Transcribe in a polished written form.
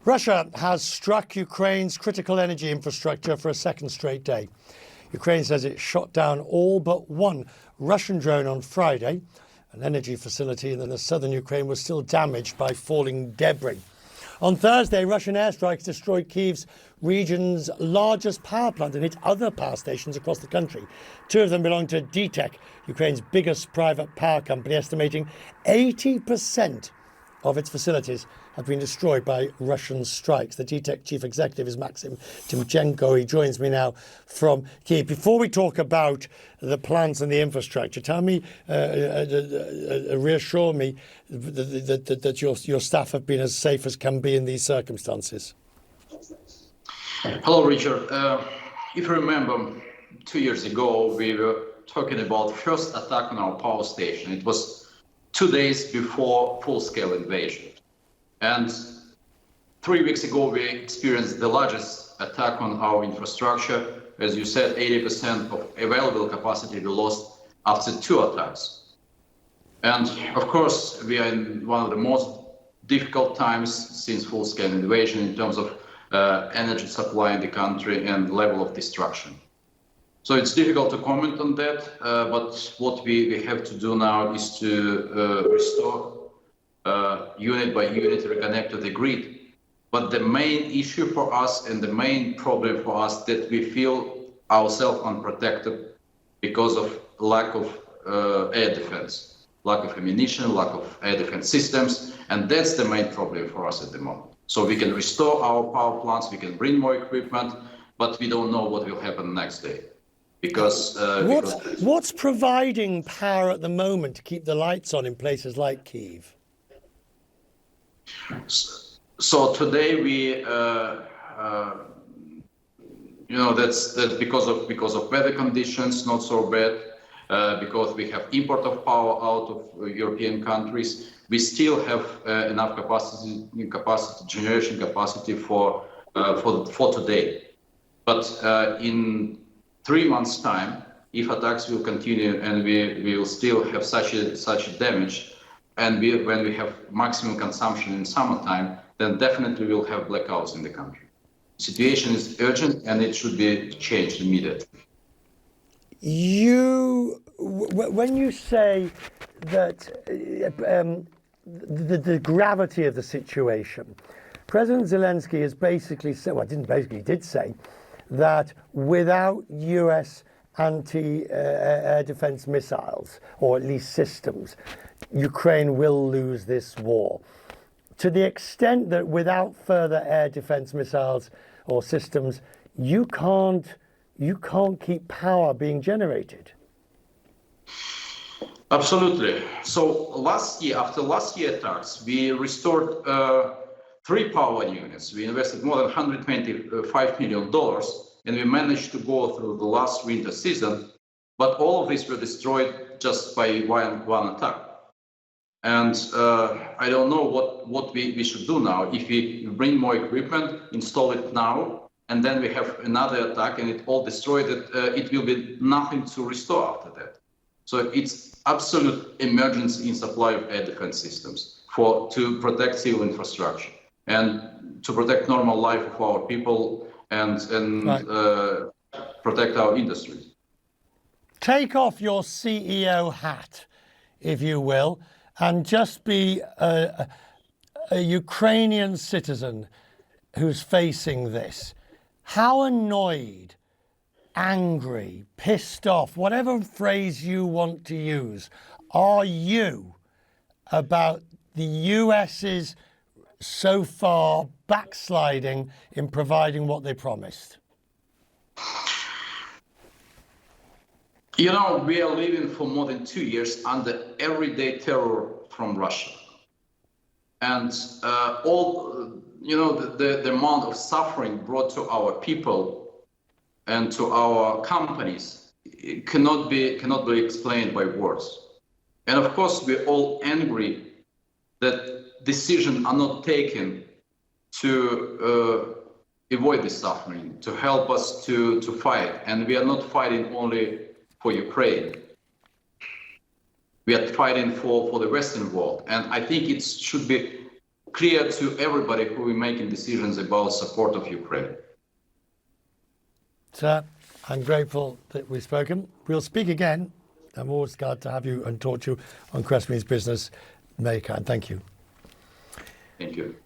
Russia has struck Ukraine's critical energy infrastructure for a second straight day. Ukraine says it shot down all but one Russian drone on Friday. An energy facility in the southern Ukraine was still damaged by falling debris. On Thursday, Russian airstrikes destroyed Kyiv's region's largest power plant and hit other power stations across the country. Two of them belong to DTEK, Ukraine's biggest private power company, estimating 80% of its facilities have been destroyed by Russian strikes. The DTEK chief executive is Maxim Timchenko. He joins me now from Kyiv. Before we talk about the plants and the infrastructure, tell me, reassure me that your staff have been as safe as can be in these circumstances. Hello, Richard. If you remember, 2 years ago, we were talking about first attack on our power station. It was 2 days before full-scale invasion. And 3 weeks ago, we experienced the largest attack on our infrastructure. As you said, 80% of available capacity we lost after 2 attacks. And of course, we are in one of the most difficult times since full-scale invasion in terms of energy supply in the country and level of destruction. So it's difficult to comment on that, but what we have to do now is to restore unit by unit, reconnect to the grid. But the main issue for us and the main problem for us that we feel ourselves unprotected because of lack of air defense, lack of ammunition, lack of air defense systems, and that's the main problem for us at the moment. So we can restore our power plants, we can bring more equipment, but we don't know what will happen next day. Because what's providing power at the moment to keep the lights on in places like Kyiv? So today we, that's because of weather conditions, not so bad, because we have import of power out of European countries. We still have enough generation capacity for today. But in 3 months' time, if attacks will continue and we will still have such a damage, and when we have maximum consumption in summertime, then definitely we'll have blackouts in the country. The situation is urgent and it should be changed immediately. When you say that the gravity of the situation, President Zelensky has basically said, did say that without US anti-air defense missiles, or at least systems, Ukraine will lose this war. To the extent that without further air defense missiles or systems, you can't keep power being generated. Absolutely. So after last year attacks, we restored 3 power units. We invested more than $125 million, and we managed to go through the last winter season, but all of these were destroyed just by one attack. And I don't know what we should do now. If we bring more equipment, install it now, and then we have another attack and it all destroyed, it will be nothing to restore after that. So it's absolute emergency in supply of air defense systems to protect civil infrastructure and to protect normal life of our people and right. Protect our industries. Take off your CEO hat, if you will, and just be a Ukrainian citizen who's facing this. How annoyed, angry, pissed off, whatever phrase you want to use, are you about the US's so far backsliding in providing what they promised? You know, we are living for more than 2 years under everyday terror from Russia. And the amount of suffering brought to our people and to our companies cannot be explained by words. And of course, we're all angry that decisions are not taken to avoid this suffering, to help us to fight. And we are not fighting only for Ukraine. We are fighting for the Western world. And I think it should be clear to everybody who is making decisions about support of Ukraine. Sir, I'm grateful that we've spoken. We'll speak again. I'm always glad to have you and talk to you on Crest Means Business. May can. Thank you. Thank you.